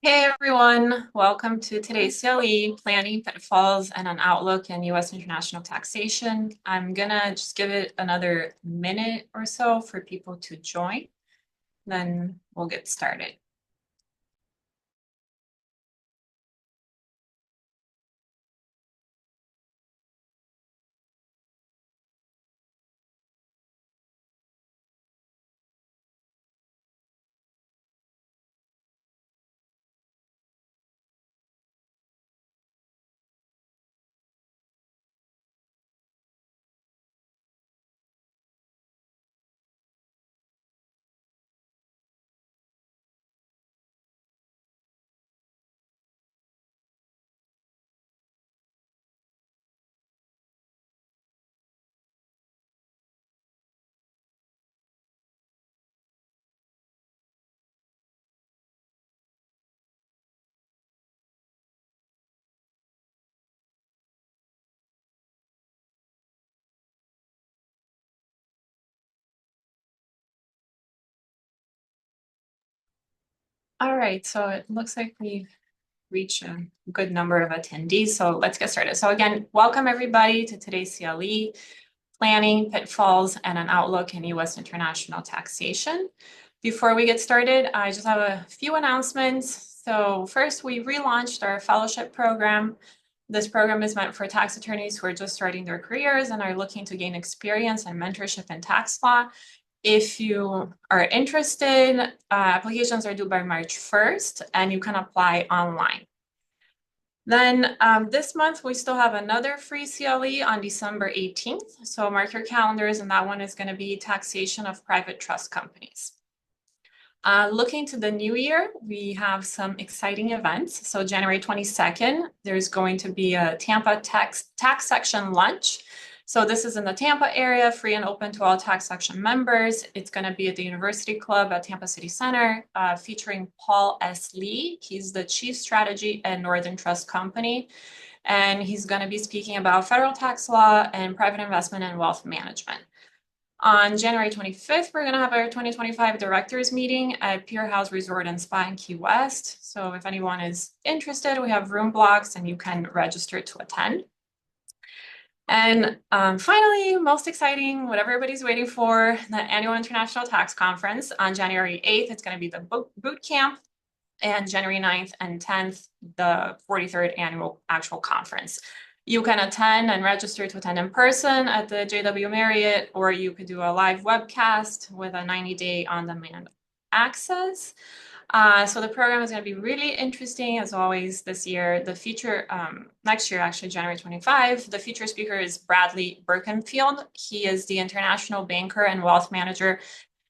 Hey everyone, welcome to today's CLE Planning, Pitfalls, and an Outlook in U.S. International Taxation. I'm gonna just give it another minute or so for people to join, then we'll get started. All right, so it looks like we've reached a good number of attendees, so let's get started. So again, welcome everybody to today's CLE Planning, Pitfalls, and an Outlook in U.S. International Taxation. Before we get started, I just have a few announcements. So first, we relaunched our fellowship program. This program is meant for tax attorneys who are just starting their careers and are looking to gain experience and mentorship in tax law. If you are interested, applications are due by March 1st, and you can apply online. Then this month, we still have another free CLE on December 18th. So mark your calendars, and that one is going to be taxation of private trust companies. Looking to the new year, we have some exciting events. So January 22nd, there's going to be a Tampa tax section lunch. So this is in the Tampa area, free and open to all tax section members. It's going to be at the University Club at Tampa City Center, featuring Paul S. Lee. He's the Chief Strategy at Northern Trust Company. And he's going to be speaking about federal tax law and private investment and wealth management. On January 25th, we're going to have our 2025 directors meeting at Pier House Resort and Spa in Key West. So if anyone is interested, we have room blocks and you can register to attend. And finally, most exciting, what everybody's waiting for, the annual International Tax Conference on January 8th. It's going to be the boot camp, and January 9th and 10th, the 43rd annual actual conference. You can attend and register to attend in person at the JW Marriott, or you could do a live webcast with a 90-day on-demand access. So the program is going to be really interesting as always this year. The feature next year, actually January 25, the feature speaker is Bradley Birkenfield. He is the international banker and wealth manager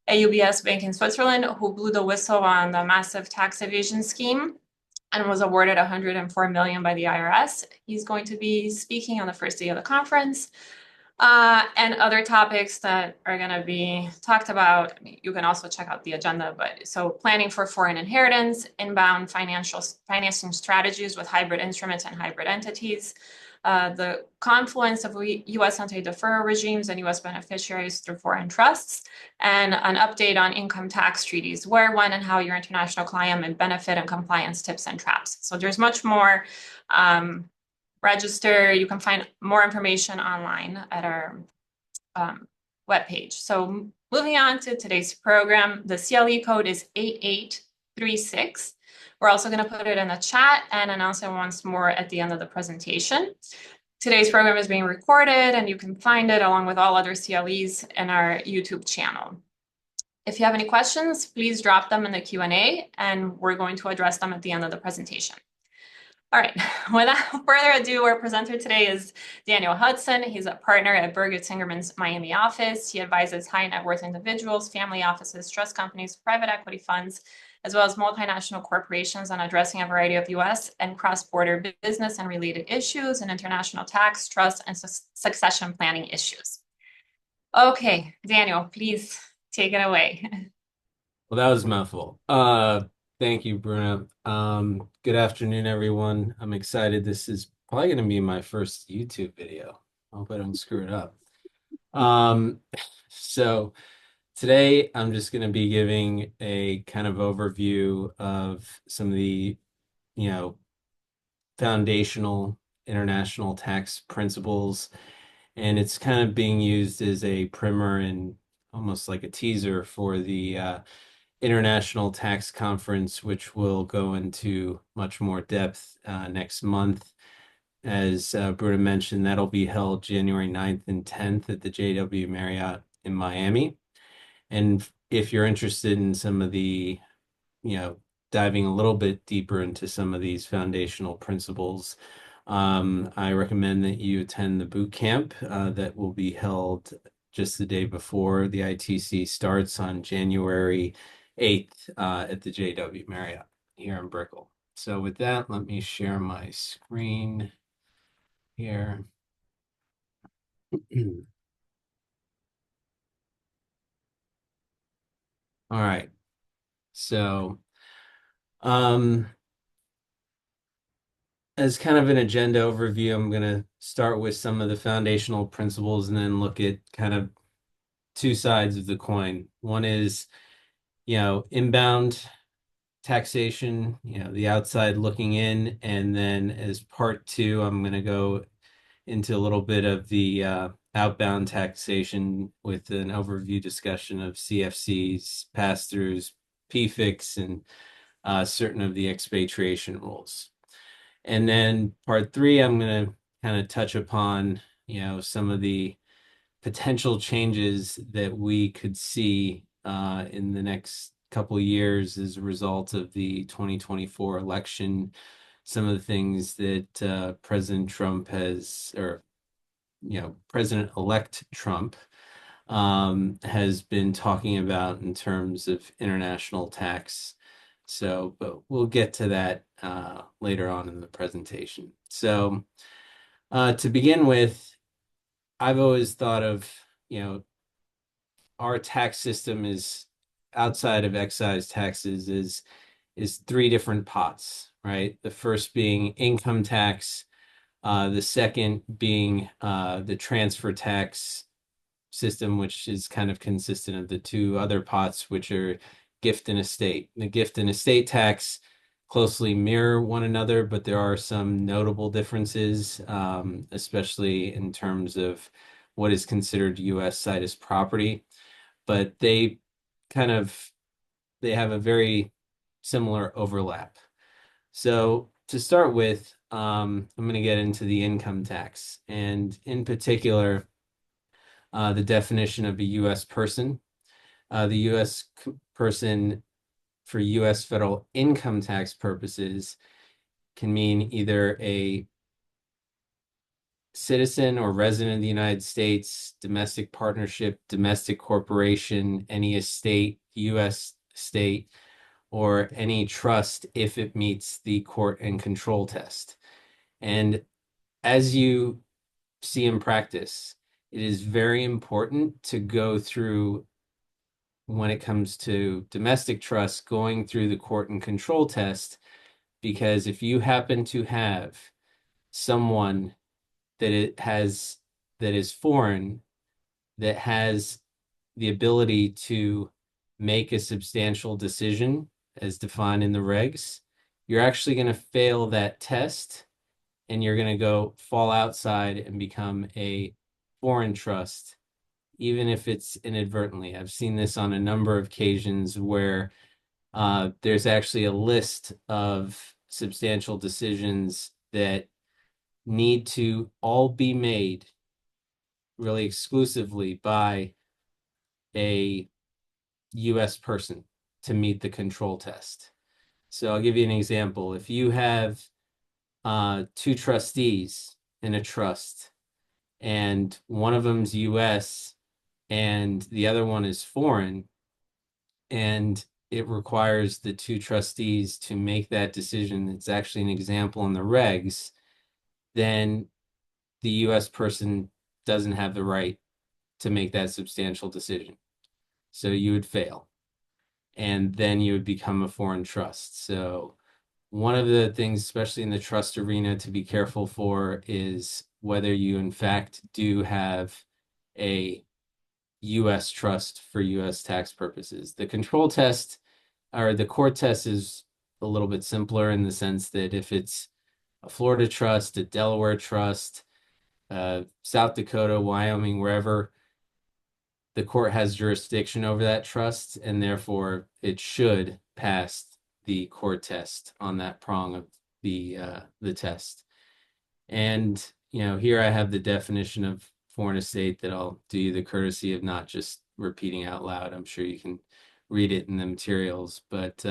at UBS Bank in Switzerland, who blew the whistle on the massive tax evasion scheme and was awarded $104 million by the IRS. He's going to be speaking on the first day of the conference. And other topics that are going to be talked about. I mean, you can also check out the agenda, but so planning for foreign inheritance, inbound financing strategies with hybrid instruments and hybrid entities, the confluence of U.S. anti-deferral regimes and U.S. beneficiaries through foreign trusts, and an update on income tax treaties, where, when, and how your international client may benefit, and compliance tips and traps. So there's much more. Register. You can find more information online at our webpage. So moving on to today's program, the CLE code is 8836. We're also going to put it in the chat and announce it once more at the end of the presentation. Today's program is being recorded, and you can find it along with all other CLEs in our YouTube channel. If you have any questions, please drop them in the Q&A, and we're going to address them at the end of the presentation. All right, without further ado, our presenter today is Daniel Hudson. He's a partner at Berger Singerman's Miami office. He advises high net worth individuals, family offices, trust companies, private equity funds, as well as multinational corporations on addressing a variety of U.S. and cross-border business and related issues and international tax, trust, and succession planning issues. Okay, Daniel, please take it away. Well, that was a mouthful. Thank you, Bruna. Good afternoon, everyone. I'm excited. This is probably going to be my first YouTube video. I hope I don't screw it up. Um, so Today, I'm just going to be giving a kind of overview of some of the, you know, foundational international tax principles, and it's kind of being used as a primer and almost like a teaser for the International Tax Conference, which will go into much more depth next month. As Bruna mentioned, that'll be held January 9th and 10th at the JW Marriott in Miami. And if you're interested in some of the, you know, diving a little bit deeper into some of these foundational principles, I recommend that you attend the boot camp that will be held just the day before the ITC starts on January 8th at the JW Marriott here in Brickell. So with that, let me share my screen here. All right. So, um, as kind of an agenda overview, I'm going to start with some of the foundational principles and then look at kind of two sides of the coin. One is, inbound taxation, the outside looking in. And then as part two, I'm going to go into a little bit of the outbound taxation with an overview discussion of CFCs, pass-throughs, PFICs, and certain of the expatriation rules. And then part three, I'm going to kind of touch upon, some of the potential changes that we could see in the next couple of years as a result of the 2024 election. Some of the things that President Trump has, or, President-elect Trump has been talking about in terms of international tax. So, but we'll get to that later on in the presentation. So, to begin with, I've always thought of, our tax system is outside of excise taxes is three different pots, right? The first being income tax, the second being the transfer tax system, which is kind of consistent of the two other pots, which are gift and estate. The gift and estate tax closely mirror one another, but there are some notable differences, especially in terms of what is considered U.S. situs property. But they have a very similar overlap. So to start with, I'm going to get into the income tax, and in particular, the definition of a U.S. person. The U.S. person for U.S. federal income tax purposes can mean either a citizen or resident of the United States, domestic partnership, domestic corporation, any estate, U.S. state, or any trust if it meets the court and control test. And as you see in practice, it is very important to go through, when it comes to domestic trust, going through the court and control test, because if you happen to have someone that is foreign, that has the ability to make a substantial decision as defined in the regs, you're actually going to fail that test, and you're going to go fall outside and become a foreign trust, even if it's inadvertently. I've seen this on a number of occasions where there's actually a list of substantial decisions that need to all be made really exclusively by a U.S. person to meet the control test. So I'll give you an example. If you have two trustees in a trust, and one of them's U.S. and the other one is foreign, and it requires the two trustees to make that decision, it's actually an example in the regs, then the U.S. person doesn't have the right to make that substantial decision. So you would fail, and then you would become a foreign trust. So one of the things, especially in the trust arena, to be careful for is whether you in fact do have a US trust for US tax purposes. The control test or the court test is a little bit simpler in the sense that if it's a Florida trust, a Delaware trust, South Dakota, Wyoming, wherever, the court has jurisdiction over that trust, and therefore it should pass the court test on that prong of the test. And here I have the definition of foreign estate that I'll do you the courtesy of not just repeating out loud. I'm sure you can read it in the materials, but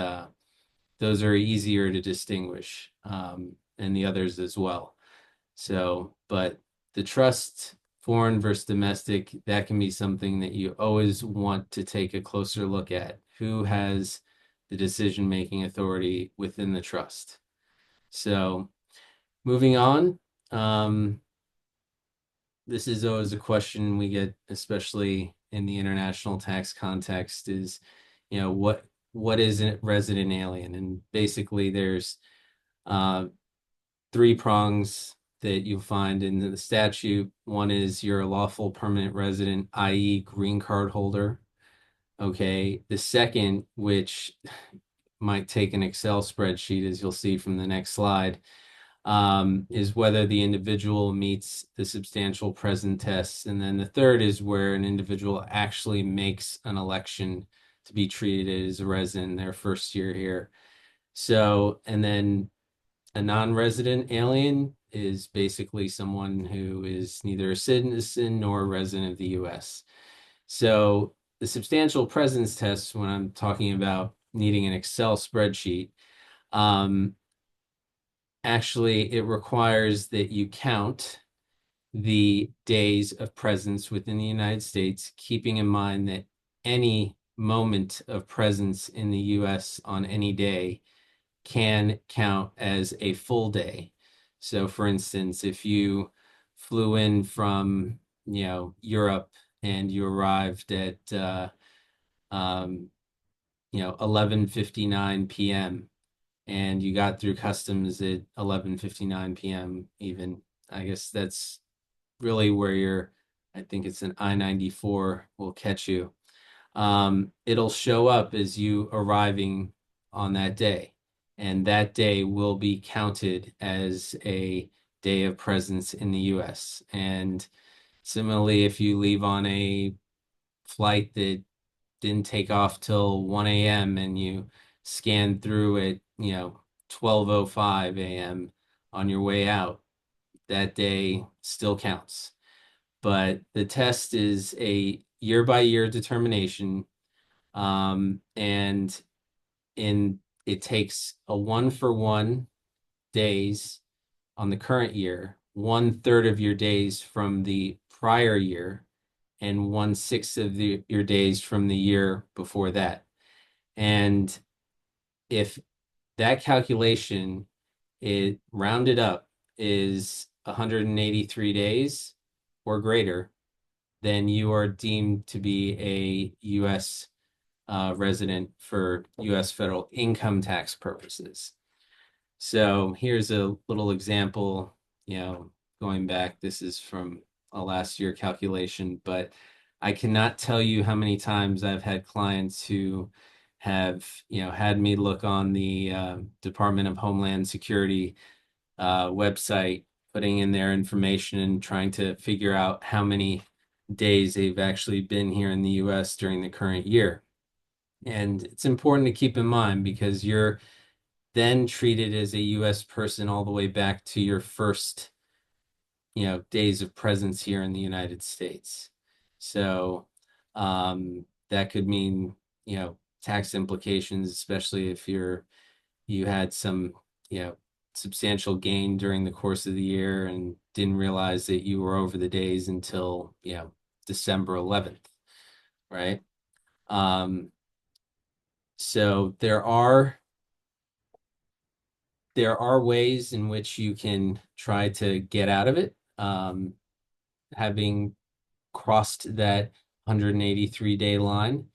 those are easier to distinguish, and the others as well. So, but the trust, foreign versus domestic, that can be something that you always want to take a closer look at. Who has the decision-making authority within the trust? So, moving on, this is always a question we get, especially in the international tax context, is, what is a resident alien? And basically, there's three prongs that you'll find in the statute. One is you're a lawful permanent resident, i.e., green card holder. Okay. The second, which might take an Excel spreadsheet, as you'll see from the next slide, is whether the individual meets the substantial present tests. And then the third is where an individual actually makes an election to be treated as a resident in their first year here. So, and then a non-resident alien is basically someone who is neither a citizen nor a resident of the US. So the substantial presence test, when I'm talking about needing an Excel spreadsheet, actually it requires that you count the days of presence within the United States, keeping in mind that any moment of presence in the US on any day can count as a full day. So for instance, if you flew in from, Europe and you arrived at, 11:59 p.m. and you got through customs at 11:59 p.m. even, I guess that's really where I think it's an I-94 will catch you. It'll show up as you arriving on that day, and that day will be counted as a day of presence in the US. And similarly, if you leave on a flight that didn't take off till 1 a.m. and you scan through at 12:05 a.m. on your way out, that day still counts. But the test is a year by year determination, and it takes a 1-for-1 days on the current year, 1/3 of your days from the prior year, and 1/6 of your days from the year before that. And if that calculation, it rounded up, is 183 days or greater, then you are deemed to be a U.S. Resident for U.S. federal income tax purposes. So here's a little example, going back, this is from a last year calculation, but I cannot tell you how many times I've had clients who have, had me look on the Department of Homeland Security website, putting in their information and trying to figure out how many days they've actually been here in the US during the current year. And it's important to keep in mind because you're then treated as a US person all the way back to your first, days of presence here in the United States. So that could mean, tax implications, especially if you had some, substantial gain during the course of the year and didn't realize that you were over the days until, December 11th, right? So there are ways in which you can try to get out of it. Having crossed that 183-day line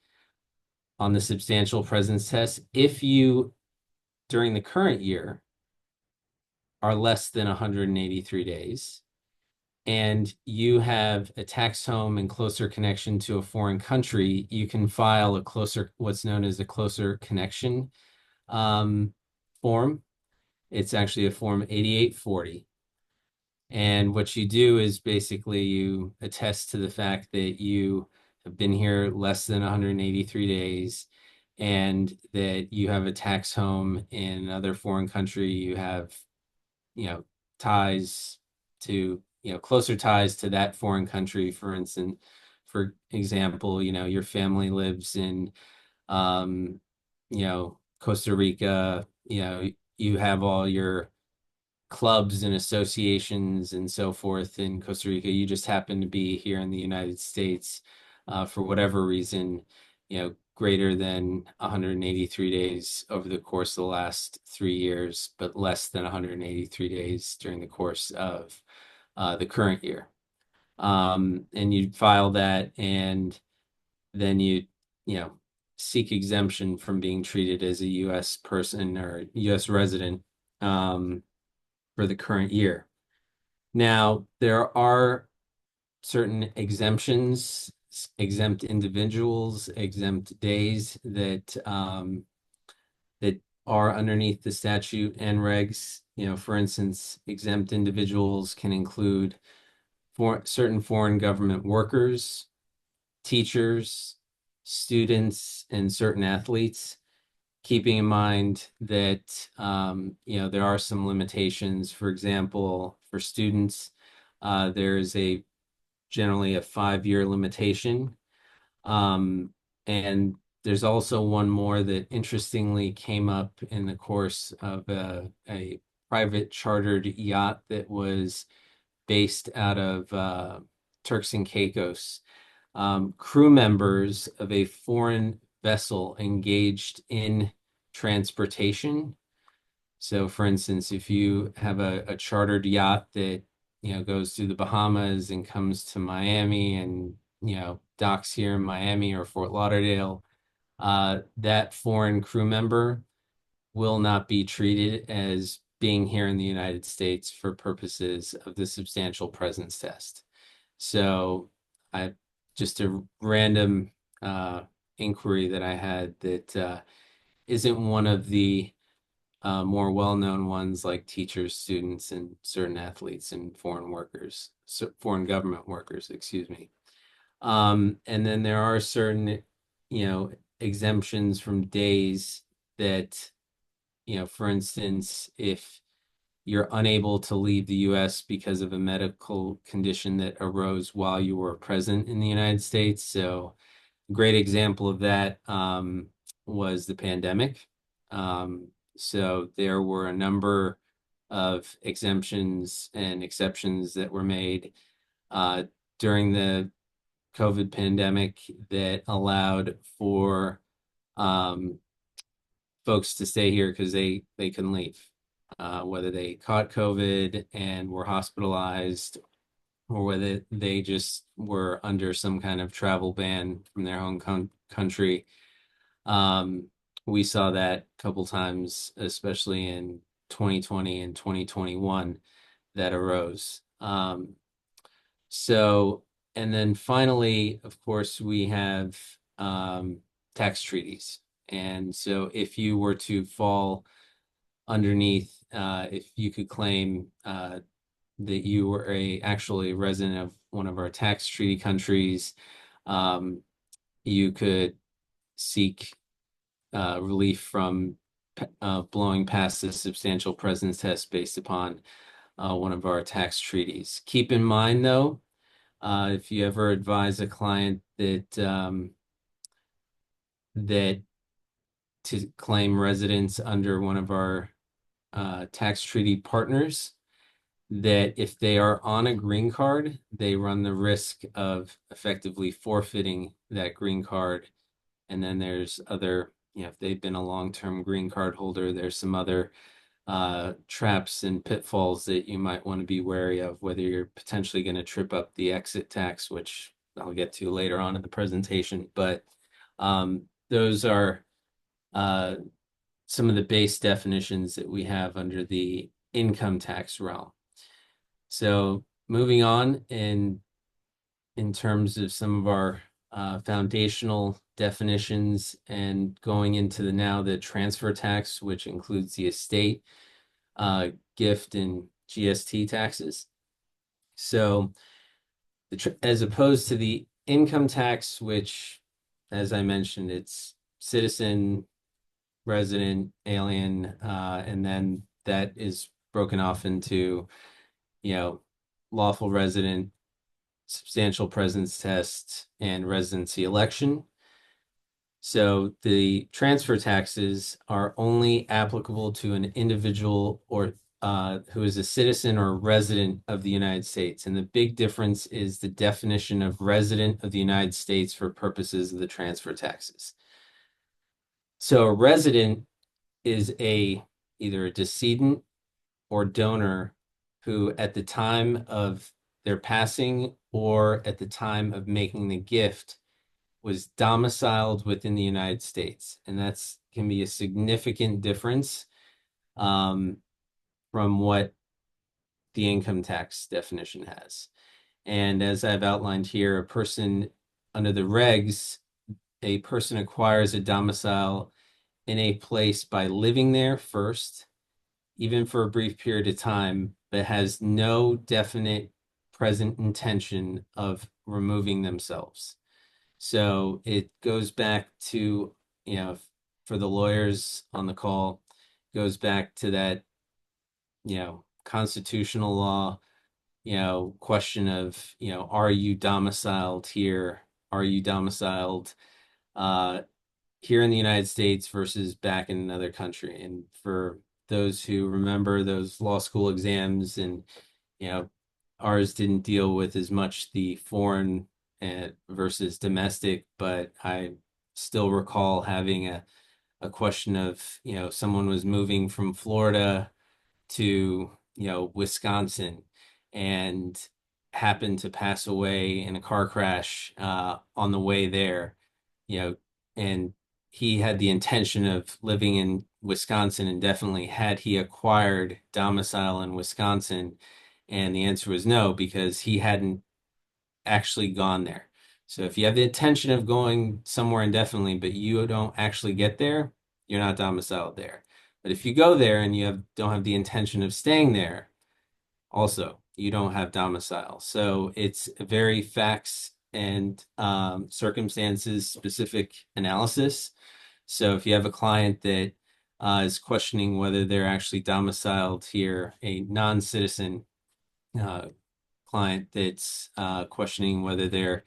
on the substantial presence test, if you, during the current year, are less than 183 days, and you have a tax home and closer connection to a foreign country, you can file what's known as a closer connection um, form. It's actually a form 8840. And what you do is basically you attest to the fact that you have been here less than 183 days and that you have a tax home in another foreign country. You have, you know, ties to, closer ties to that foreign country. For example, your family lives in, um, Costa Rica, you have all your clubs and associations and so forth in Costa Rica. You just happen to be here in the United States for whatever reason, greater than 183 days over the course of the last 3 years, but less than 183 days during the course of the current year. And you file that, and then you know, seek exemption from being treated as a U.S. person or U.S. resident. For the current year. Now, there are certain exemptions, exempt individuals, exempt days that are underneath the statute and regs. For instance, exempt individuals can include certain foreign government workers, teachers, students, and certain athletes, keeping in mind that there are some limitations. For example, for students, there's generally a 5-year limitation. And there's also one more that interestingly came up in the course of a private chartered yacht that was based out of Turks and Caicos. Crew members of a foreign vessel engaged in transportation. So, for instance, if you have a chartered yacht that goes through the Bahamas and comes to Miami and docks here in Miami or Fort Lauderdale, that foreign crew member will not be treated as being here in the United States for purposes of the substantial presence test. So, I just a random inquiry that I had that isn't one of the more well-known ones like teachers, students, and certain athletes and foreign workers, foreign government workers, excuse me. And then there are certain, exemptions from days that, for instance, if you're unable to leave the US because of a medical condition that arose while you were present in the United States. So, a great example of that was the pandemic. So, there were a number of exemptions and exceptions that were made uh, during the COVID pandemic that allowed for um, folks to stay here because they can leave, whether they caught COVID and were hospitalized, or whether they just were under some kind of travel ban from their home country. Um, we saw that a couple times, especially in 2020 and 2021, that arose. So, and then finally, of course, we have tax treaties. And so if you were to fall underneath, if you could claim that you were actually a resident of one of our tax treaty countries, um, you could seek relief from blowing past the substantial presence test based upon one of our tax treaties. Keep in mind, though, if you ever advise a client that to claim residence under one of our tax treaty partners, that if they are on a green card, they run the risk of effectively forfeiting that green card. And then there's other, if they've been a long-term green card holder, there's some other traps and pitfalls that you might want to be wary of, whether you're potentially going to trip up the exit tax, which I'll get to later on in the presentation. But those are some of the base definitions that we have under the income tax realm. So moving on in terms of some of our foundational definitions and going into the transfer tax, which includes the estate, gift, and GST taxes. So, as opposed to the income tax, which, as I mentioned, it's citizen, resident, alien, and then that is broken off into, you know, lawful resident, substantial presence test, and residency election. So the transfer taxes are only applicable to an individual or who is a citizen or resident of the United States. And the big difference is the definition of resident of the United States for purposes of the transfer taxes. So a resident is either a decedent or donor who at the time of their passing or at the time of making the gift was domiciled within the United States. And that's can be a significant difference from what the income tax definition has. And as I've outlined here, a person under the regs, a person acquires a domicile in a place by living there first, even for a brief period of time, but has no definite present intention of removing themselves. So it goes back to, for the lawyers on the call, goes back to that, constitutional law, question of, are you domiciled here? Are you domiciled uh, here in the United States versus back in another country? And for those who remember those law school exams, and ours didn't deal with as much the foreign versus domestic, but I still recall having a question of, someone was moving from Florida to, Wisconsin and happened to pass away in a car crash on the way there, and he had the intention of living in Wisconsin indefinitely had he acquired domicile in Wisconsin. And the answer was no, because he hadn't actually gone there. So if you have the intention of going somewhere indefinitely, but you don't actually get there, you're not domiciled there. But if you go there and don't have the intention of staying there, also you don't have domicile. So it's a very facts and circumstances specific analysis. So if you have a client that is questioning whether they're actually domiciled here, a non-citizen uh, client that's questioning whether they're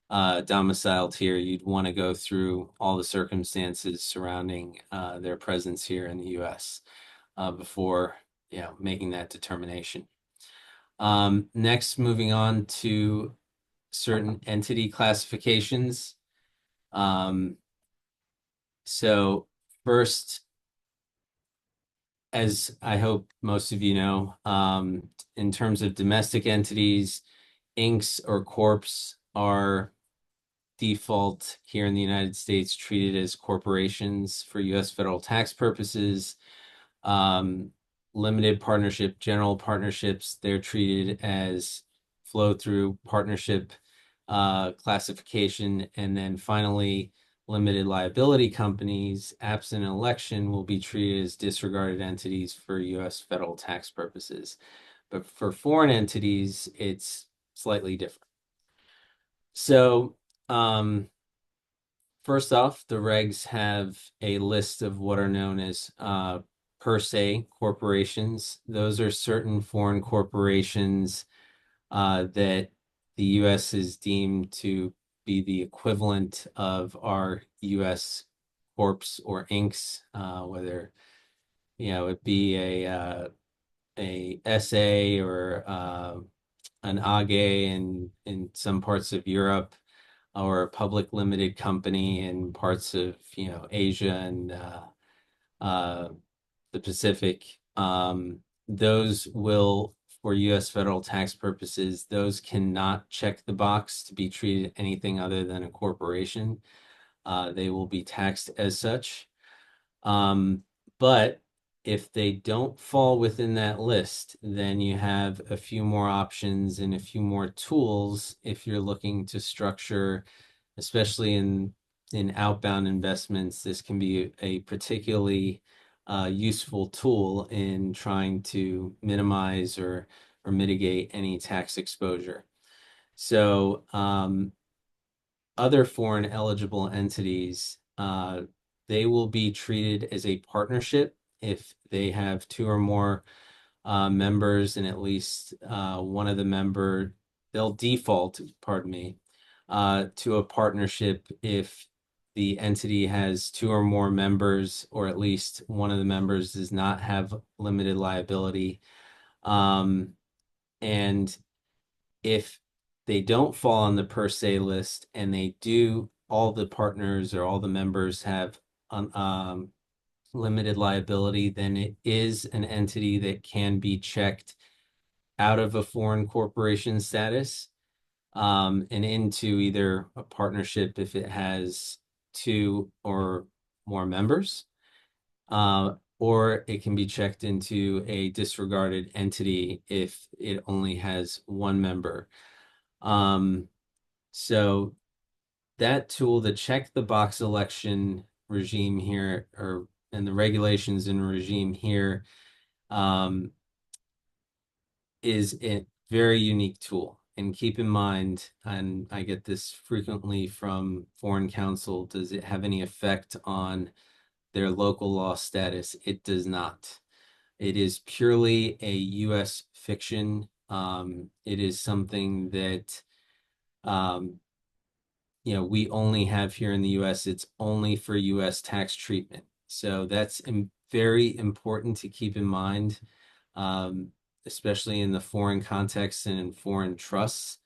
domiciled here, you'd want to go through all the circumstances surrounding their presence here in the U.S. Before making that determination. Next, moving on to certain entity classifications. So first, as I hope most of you know, in terms of domestic entities, Incs or Corps are default here in the United States treated as corporations for US federal tax purposes. Limited partnership, general partnerships, they're treated as flow through partnership classification. And then finally, limited liability companies, absent an election, will be treated as disregarded entities for US federal tax purposes. But for foreign entities, it's slightly different. So, first off, the regs have a list of what are known as per se corporations. Those are certain foreign corporations that the U.S. is deemed to be the equivalent of our U.S. corps or incs, whether it be a SA or an AG in some parts of Europe, or a public limited company in parts of Asia and uh, the Pacific. Those will, for U.S. federal tax purposes, those cannot check the box to be treated anything other than a corporation. They will be taxed as such. But If they don't fall within that list, then you have a few more options and a few more tools if you're looking to structure, especially in outbound investments. This can be a particularly useful tool in trying to minimize or mitigate any tax exposure. So other foreign eligible entities, they will be treated as a partnership if they have two or more members and at least one of the member, they'll default, pardon me, to a partnership if the entity has two or more members, or at least one of the members does not have limited liability. And if they don't fall on the per se list and they do, all the partners or all the members have limited liability, then it is an entity that can be checked out of a foreign corporation status and into either a partnership if it has two or more members, or it can be checked into a disregarded entity if it only has one member. So that tool, the check the box election regime here, or and the regulations and regime here, is a very unique tool. And keep in mind, and I get this frequently from foreign counsel, does it have any effect on their local law status? It does not. It is purely a US fiction. It is something that we only have here in the US. It's only for US tax treatment. So that's very important to keep in mind, especially in the foreign context and in foreign trusts.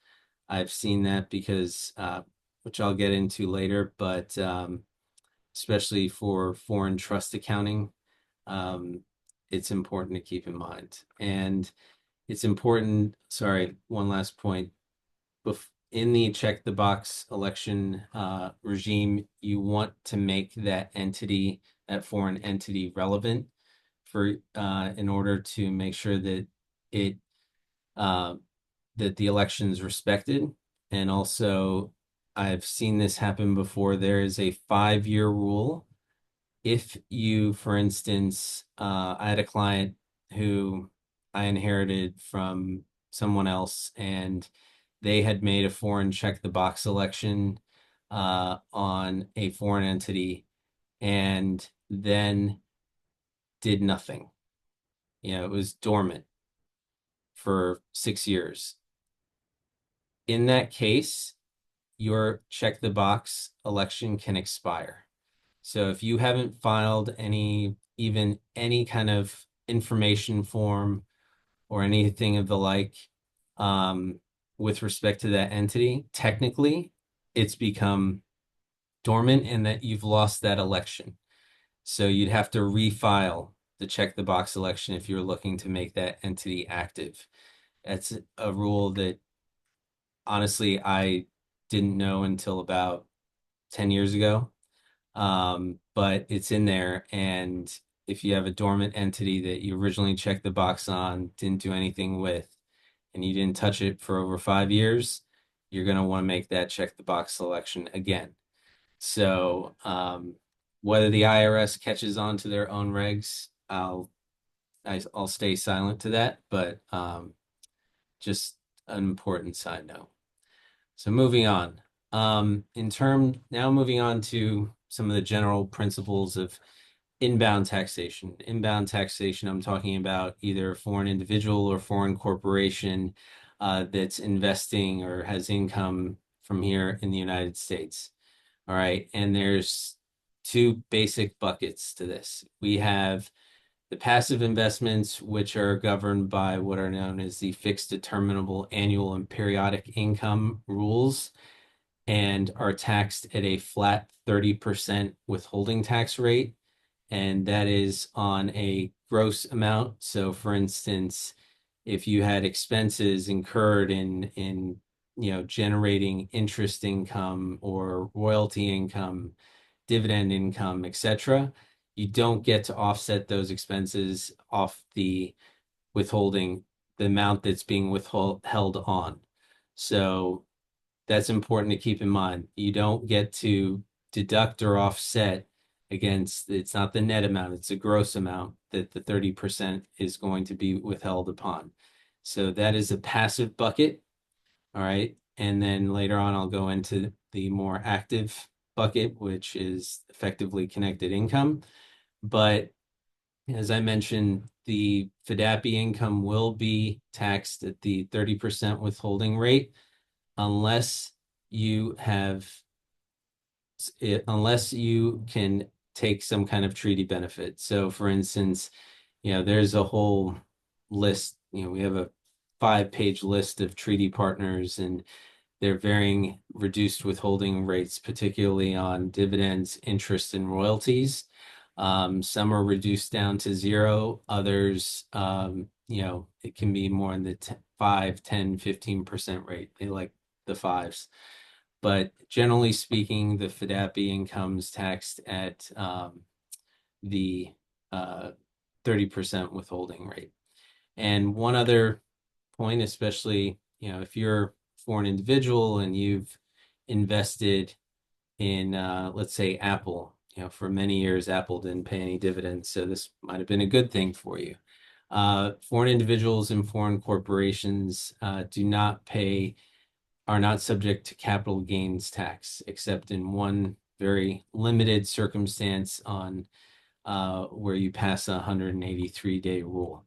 I've seen that because, which I'll get into later, but especially for foreign trust accounting, it's important to keep in mind. And it's important, sorry, one last point. In the check the box election regime, you want to make that entity, that foreign entity, relevant for in order to make sure that it that the election is respected. And also, I've seen this happen before. There is a 5-year rule. If you, for instance, I had a client who I inherited from someone else, and they had made a foreign check the box election on a foreign entity and then did nothing. It was dormant for 6 years. In that case, your check the box election can expire. So if you haven't filed even any kind of information form or anything of the like, with respect to that entity, technically it's become dormant and that you've lost that election. So you'd have to refile the check the box election if you're looking to make that entity active. That's a rule that honestly I didn't know until about 10 years ago. But it's in there. And if you have a dormant entity that you originally checked the box on, didn't do anything with, and you didn't touch it for over 5 years, you're going to want to make that check the box selection again. So whether the IRS catches on to their own regs, I'll stay silent to that, but just an important side note. So moving on. Moving on to some of the general principles of inbound taxation. Inbound taxation, I'm talking about either a foreign individual or foreign corporation that's investing or has income from here in the United States. All right. And there's two basic buckets to this. We have the passive investments, which are governed by what are known as the fixed determinable annual and periodic income rules and are taxed at a flat 30% withholding tax rate. And that is on a gross amount. So for instance, if you had expenses incurred in generating interest income or royalty income, dividend income, etc., you don't get to offset those expenses off the withholding, the amount that's being held on. So that's important to keep in mind. You don't get to deduct or offset against, it's not the net amount, it's a gross amount that the 30% is going to be withheld upon. So that is a passive bucket. All right. And then later on, I'll go into the more active bucket, which is effectively connected income. But as I mentioned, the FDAPI income will be taxed at the 30% withholding rate unless you have unless you can take some kind of treaty benefit. So for instance, there's a whole list, we have a 5-page list of treaty partners, and they're varying reduced withholding rates, particularly on dividends, interest, and royalties. Some are reduced down to zero. Others, it can be more in the 5, 10, 15% rate. They like the fives. But generally speaking, the FDAPI income's taxed at the 30% withholding rate. And one other point, especially, if you're a foreign individual and you've invested in, let's say, Apple, for many years, Apple didn't pay any dividends, so this might have been a good thing for you. Foreign individuals and foreign corporations are not subject to capital gains tax, except in one very limited circumstance on where you pass a 183-day rule.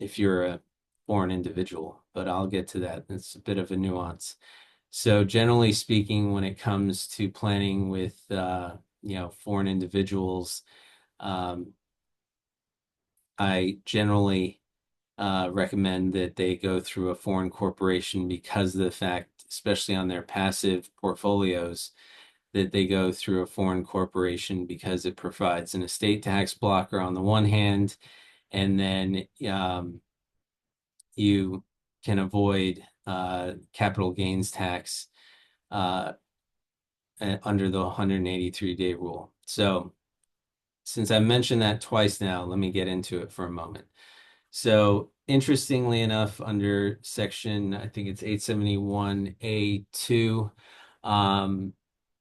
If you're a foreign individual, but I'll get to that. It's a bit of a nuance. So generally speaking, when it comes to planning with foreign individuals, I generally recommend that they go through a foreign corporation because of the fact, especially on their passive portfolios, that they go through a foreign corporation because it provides an estate tax blocker on the one hand, and then you can avoid capital gains tax under the 183-day rule. So since I mentioned that twice now, let me get into it for a moment. So interestingly enough, under section, I think it's 871A2,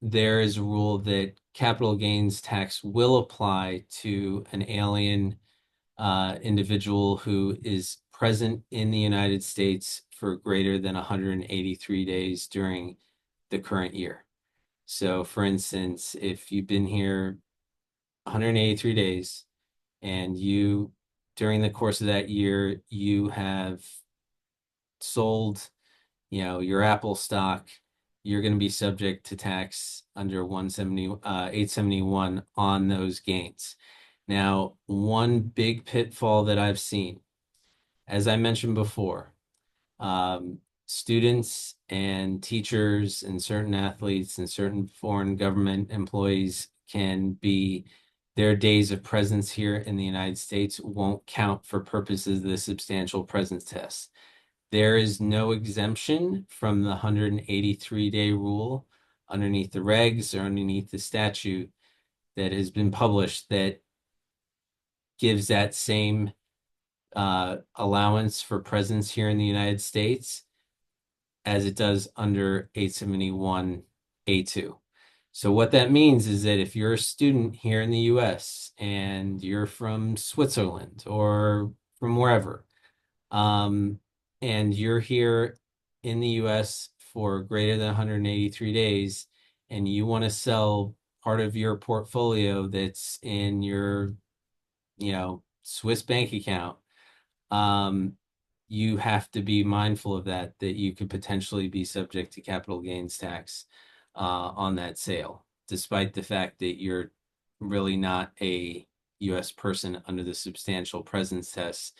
there is a rule that capital gains tax will apply to an alien individual who is present in the United States for greater than 183 days during the current year. So for instance, if you've been here 183 days and during the course of that year, you have sold, your Apple stock, you're going to be subject to tax under 871 on those gains. Now, one big pitfall that I've seen, as I mentioned before, students and teachers and certain athletes and certain foreign government employees their days of presence here in the United States won't count for purposes of the substantial presence test. There is no exemption from the 183-day rule underneath the regs or underneath the statute that has been published that gives that same allowance for presence here in the United States as it does under 871A2. So what that means is that if you're a student here in the US and you're from Switzerland or from wherever, and you're here in the US for greater than 183 days, and you want to sell part of your portfolio that's in your, Swiss bank account, you have to be mindful of that you could potentially be subject to capital gains tax on that sale, despite the fact that you're really not a U.S. person under the substantial presence test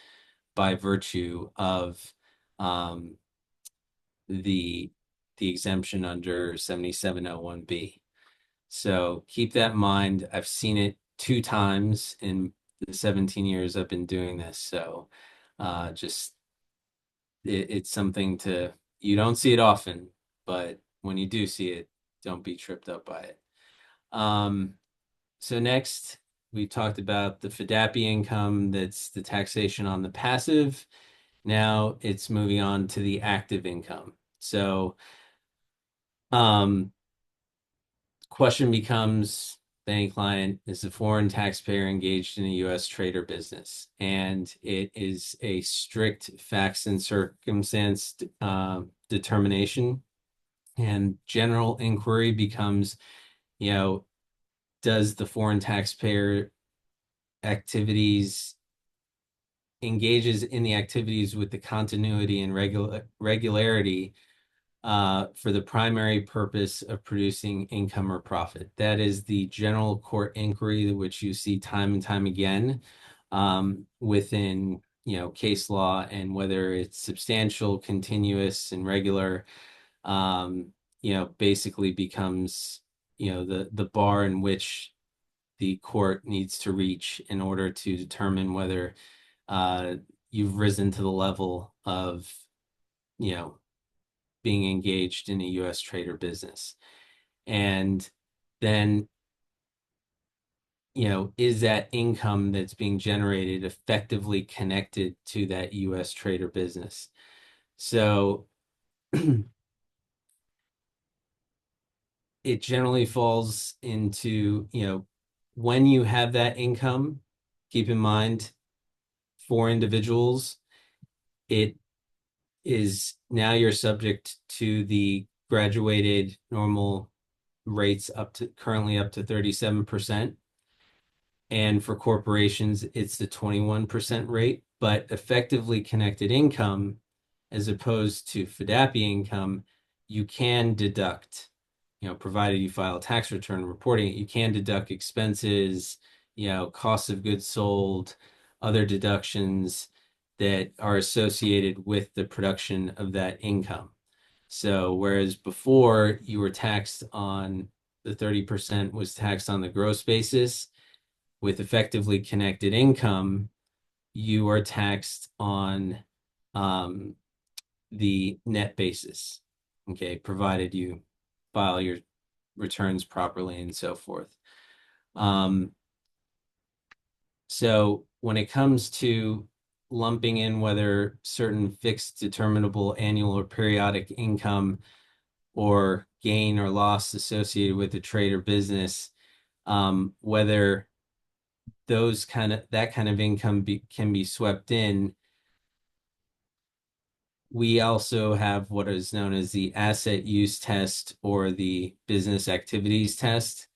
by virtue of the exemption under 7701B. So keep that in mind. I've seen it 2 times in the 17 years I've been doing this. So it's something you don't see it often, but when you do see it, don't be tripped up by it. So next, we talked about the FDAPI income, that's the taxation on the passive. Now it's moving on to the active income. So, um, question becomes, any client is a foreign taxpayer engaged in a U.S. trade or business, and it is a strict facts and circumstance determination. And general inquiry becomes, does the foreign taxpayer activities engages in the activities with the continuity and regularity for the primary purpose of producing income or profit. That is the general court inquiry, which you see time and time again within case law, and whether it's substantial, continuous, and regular, basically becomes the bar in which the court needs to reach in order to determine whether uh, you've risen to the level of, you know, being engaged in a U.S. trade or business. And then, is that income that's being generated effectively connected to that U.S. trade or business? So it generally falls into, when you have that income, keep in mind for individuals, it is now you're subject to the graduated normal rates up to currently up to 37%. And for corporations, it's the 21% rate. But effectively connected income, as opposed to FDAPI income, you can deduct, provided you file a tax return reporting it, you can deduct expenses, costs of goods sold, other deductions that are associated with the production of that income. So whereas before you were taxed on the 30% was taxed on the gross basis, with effectively connected income, you are taxed on um, the net basis, okay, provided you file your returns properly and so forth. Um, so when it comes to lumping in whether certain fixed determinable annual or periodic income or gain or loss associated with the trade or business, whether that kind of income can be swept in. We also have what is known as the asset use test or the business activities test,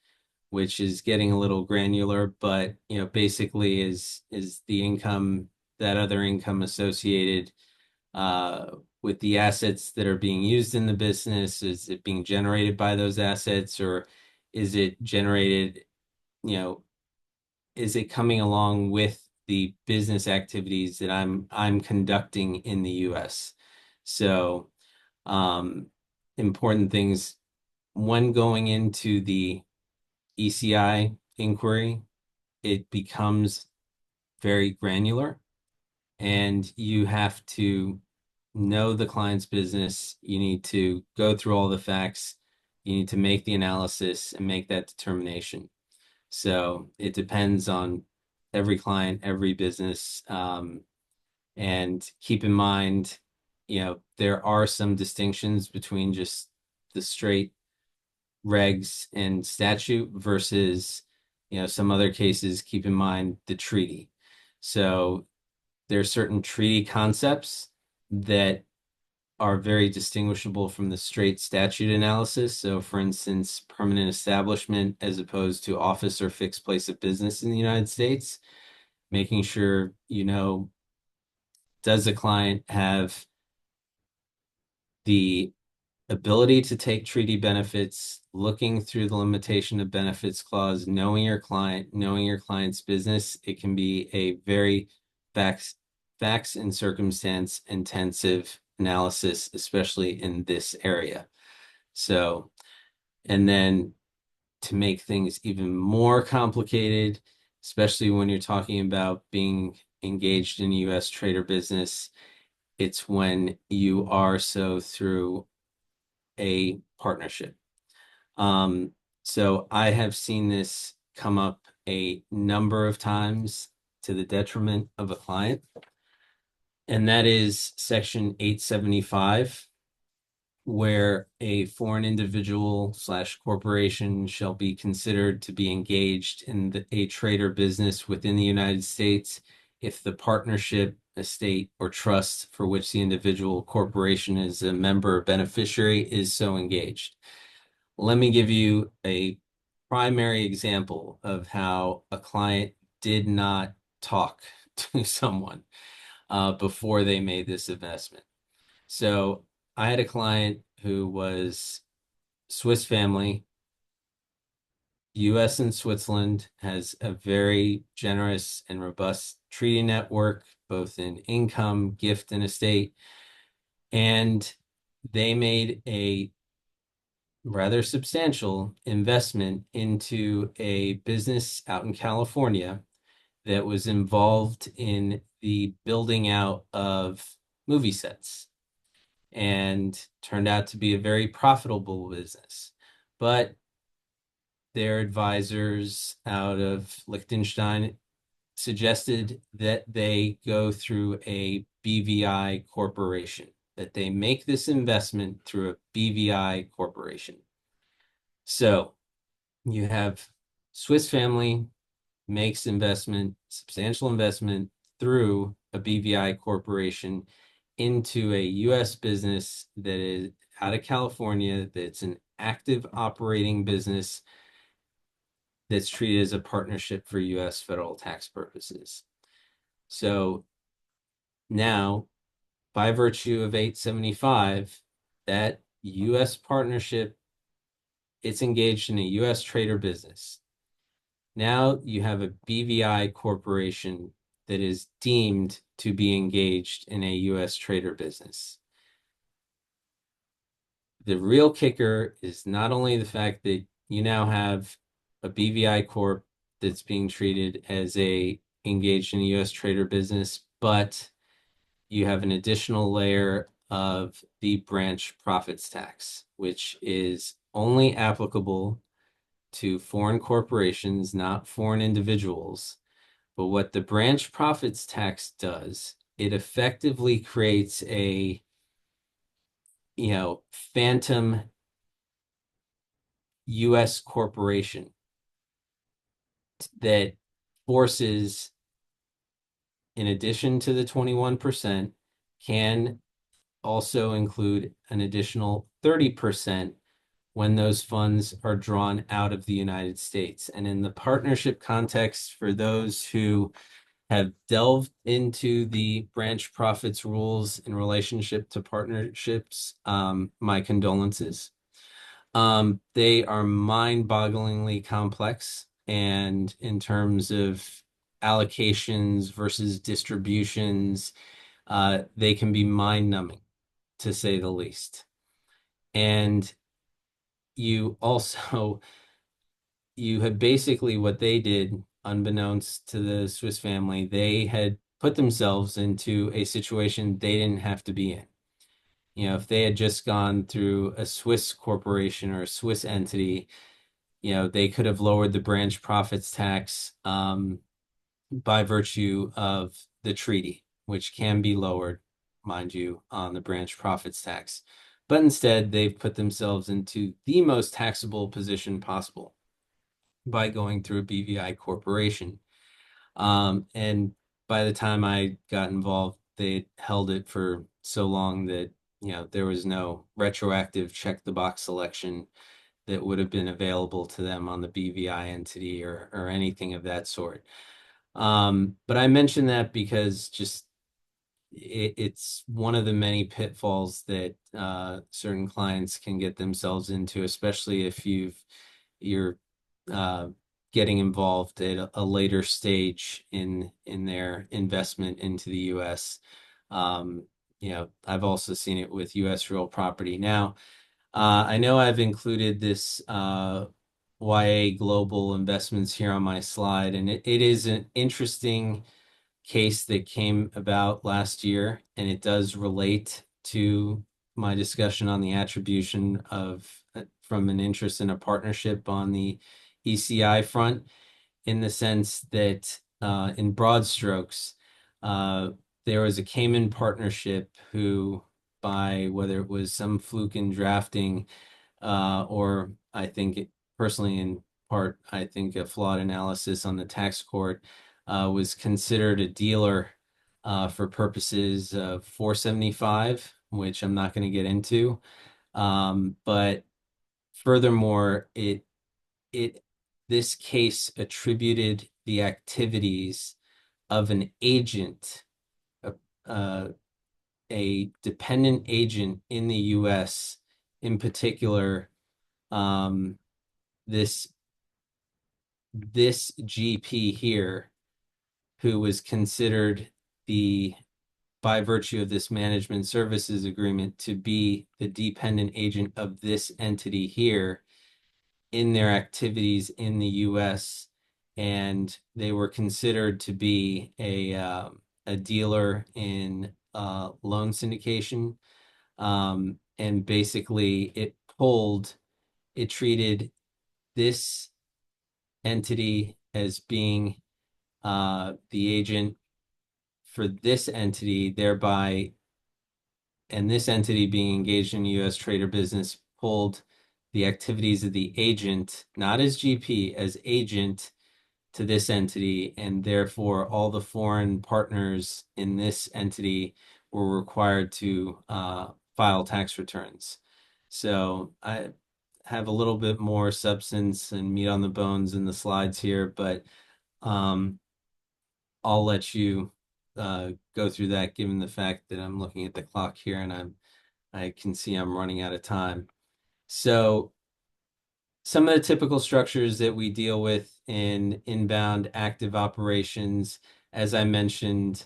which is getting a little granular, but basically is the income, that other income associated with the assets that are being used in the business. Is it being generated by those assets, or is it generated, you know, is it coming along with the business activities that I'm conducting in the US? So, um, important things when going into the ECI inquiry, it becomes very granular, and you have to know the client's business. You need to go through all the facts. You need to make the analysis and make that determination. So it depends on every client, every business. And keep in mind, there are some distinctions between just the straight regs and statute versus, some other cases. Keep in mind the treaty. So there are certain treaty concepts that are very distinguishable from the straight statute analysis. So, for instance, permanent establishment as opposed to office or fixed place of business in the United States, making sure does the client have the ability to take treaty benefits, looking through the limitation of benefits clause, knowing your client, knowing your client's business. It can be a very facts and circumstance intensive analysis, especially in this area. So, and then to make things even more complicated, especially when you're talking about being engaged in US trade or business, it's when you are so through a partnership. Um, so I have seen this come up a number of times to the detriment of a client. And that is Section 875, where a foreign individual slash corporation shall be considered to be engaged in a trade or business within the United States if the partnership, estate, or trust for which the individual corporation is a member or beneficiary is so engaged. Let me give you a primary example of how a client did not talk to someone before they made this investment. So I had a client who was Swiss family, US and Switzerland, has a very generous and robust treaty network, both in income, gift, and estate. And they made a rather substantial investment into a business out in California that was involved in the building out of movie sets and turned out to be a very profitable business. But their advisors out of Liechtenstein suggested that they go through a BVI corporation, that they make this investment through a BVI corporation. So you have Swiss family makes investment, substantial investment through a BVI corporation into a US business that is out of California, that's an active operating business that's treated as a partnership for US federal tax purposes. So now, by virtue of 875, that US partnership, it's engaged in a US trader business. Now you have a BVI corporation that is deemed to be engaged in a US trader business. The real kicker is not only the fact that you now have a BVI corp that's being treated as a engaged in a US trader business, but you have an additional layer of the branch profits tax, which is only applicable to foreign corporations, not foreign individuals. But what the branch profits tax does, it effectively creates a, phantom US corporation that forces, in addition to the 21%, can also include an additional 30% when those funds are drawn out of the United States. And in the partnership context, for those who have delved into the branch profits rules in relationship to partnerships, my condolences. They are mind-bogglingly complex, and in terms of allocations versus distributions, they can be mind-numbing, to say the least. And you also, you had basically what they did, unbeknownst to the Swiss family, they had put themselves into a situation they didn't have to be in. If they had just gone through a Swiss corporation or a Swiss entity, they could have lowered the branch profits tax by virtue of the treaty, which can be lowered, mind you, on the branch profits tax. But instead, they've put themselves into the most taxable position possible by going through a BVI corporation. And by the time I got involved, they held it for so long that, there was no retroactive check the box selection that would have been available to them on the BVI entity or anything of that sort. But I mention that because just it's one of the many pitfalls that certain clients can get themselves into, especially if you're uh, getting involved at a later stage in their investment into the U.S. I've also seen it with U.S. real property. Now, I know I've included this YA Global Investments here on my slide, and it is an interesting case that came about last year, and it does relate to my discussion on the attribution of from an interest in a partnership on the ECI front. in the sense that in broad strokes, uh, there was a Cayman partnership who, by whether it was some fluke in drafting, or I think personally in part, I think a flawed analysis on the tax court, was considered a dealer for purposes of 475, which I'm not going to get into. But furthermore, it this case attributed the activities of an agent, a, uh, a dependent agent in the U.S., in particular, um, this this GP here, who was considered the by virtue of this management services agreement to be the dependent agent of this entity here in their activities in the US, and they were considered to be a dealer in loan syndication. And basically it treated this entity as being the agent for this entity, thereby, and this entity being engaged in U.S. trade or business, pulled the activities of the agent, not as GP, as agent to this entity, and therefore all the foreign partners in this entity were required to file tax returns. So I have a little bit more substance and meat on the bones in the slides here, but um, I'll let you go through that, given the fact that I'm looking at the clock here and I can see I'm running out of time. So some of the typical structures that we deal with in inbound active operations, as I mentioned,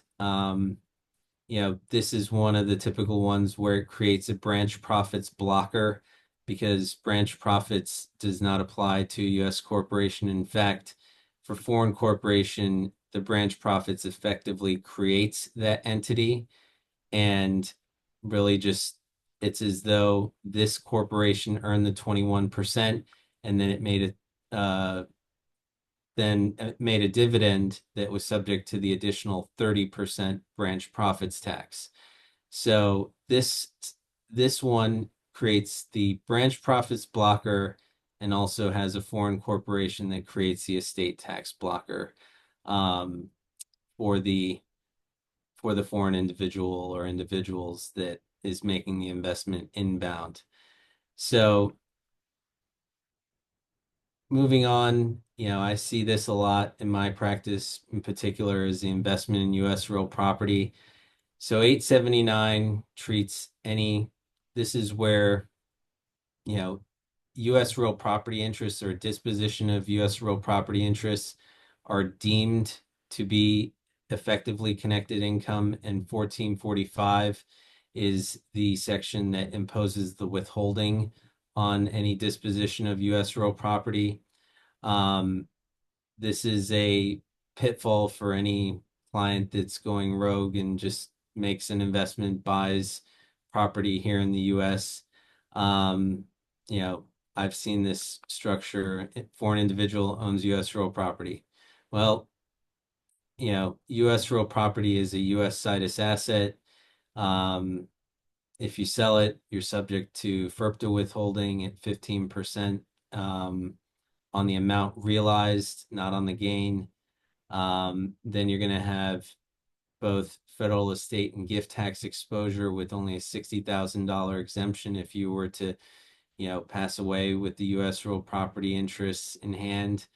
this is one of the typical ones where it creates a branch profits blocker because branch profits does not apply to U.S. corporation. In fact, for foreign corporation, the branch profits effectively creates that entity, and really just it's as though this corporation earned the 21% and then it made a dividend that was subject to the additional 30% branch profits tax. So this one creates the branch profits blocker and also has a foreign corporation that creates the estate tax blocker um, for the foreign individual or individuals that is making the investment inbound. So moving on, I see this a lot in my practice, in particular, is the investment in U.S. real property. So 879 treats this is where, you know, U.S. real property interests or disposition of U.S. real property interests are deemed to be effectively connected income, and 1445 is the section that imposes the withholding on any disposition of U.S. real property. Um, this is a pitfall for any client that's going rogue and just makes an investment, buys property here in the US. Um, you know, I've seen this structure for an individual owns US real property. Well, US real property is a US situs asset. Um, if you sell it, you're subject to FERPTA withholding at 15%. On the amount realized, not on the gain. Then you're going to have both federal estate and gift tax exposure with only a $60,000 exemption if you were to, pass away with the U.S. real property interests in hand,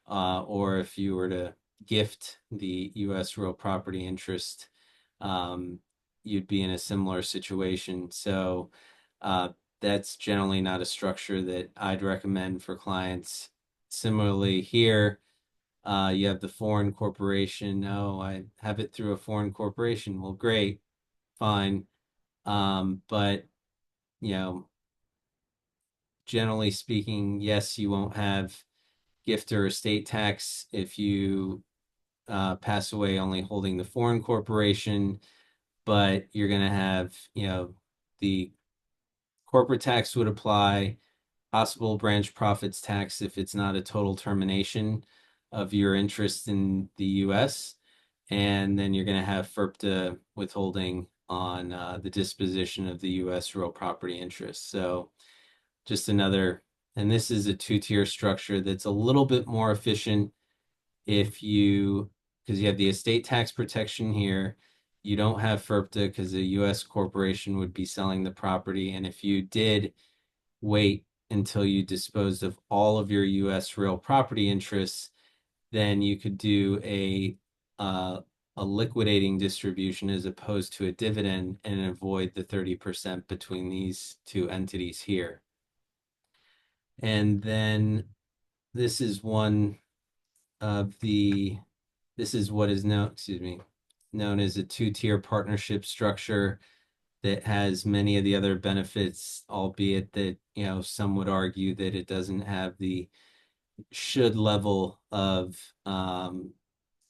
or if you were to gift the U.S. real property interest, you'd be in a similar situation. So that's generally not a structure that I'd recommend for clients. Similarly, here, you have the foreign corporation. Oh, I have it through a foreign corporation. Well, great, fine. But, you know, generally speaking, yes, you won't have gift or estate tax if you pass away only holding the foreign corporation, but you're going to have, the corporate tax would apply, possible branch profits tax if it's not a total termination. of your interest in the US. And then you're going to have FERPTA withholding on the disposition of the US real property interest. So just another, and this is a two-tier structure that's a little bit more efficient if you, because you have the estate tax protection here. You don't have FERPTA because a US corporation would be selling the property. And if you did wait until you disposed of all of your US real property interests, then you could do uh, a liquidating distribution as opposed to a dividend and avoid the 30% between these two entities here. And then this is one of the, this is what is known, excuse me, known as a two-tier partnership structure that has many of the other benefits, albeit that, some would argue that it doesn't have the should level of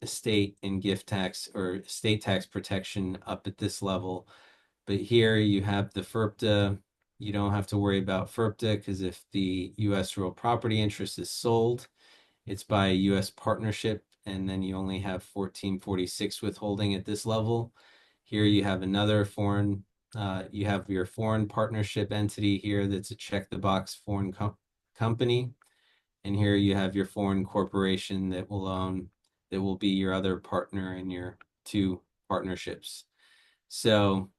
estate and gift tax or estate tax protection up at this level. But here you have the FERPTA. You don't have to worry about FERPTA because if the US real property interest is sold, it's by a US partnership, and then you only have 1446 withholding at this level. Here you have another foreign, you have your foreign partnership entity here that's a check the box foreign company. And here you have your foreign corporation that will be your other partner in your two partnerships. So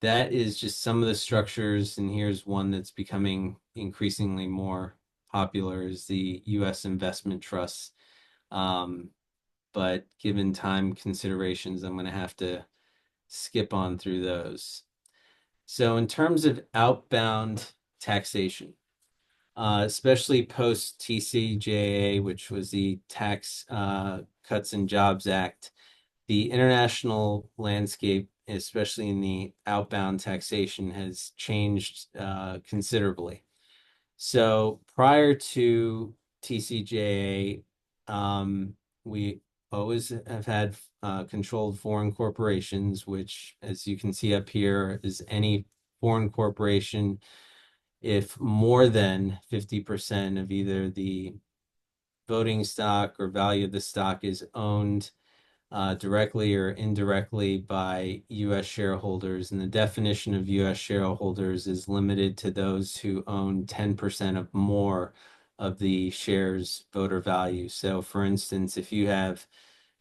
that is just some of the structures. And here's one that's becoming increasingly more popular is the U.S. investment trusts. But given time considerations, I'm going to have to skip on through those. So in terms of outbound taxation, especially post TCJA, which was the Tax Cuts and Jobs Act, the international landscape, especially in the outbound taxation, has changed considerably. So prior to TCJA, we always have had controlled foreign corporations, which, as you can see up here, is any foreign corporation if more than 50% of either the voting stock or value of the stock is owned directly or indirectly by U.S. shareholders. And the definition of U.S. shareholders is limited to those who own 10% of more of the shares voter value. So, for instance, if you have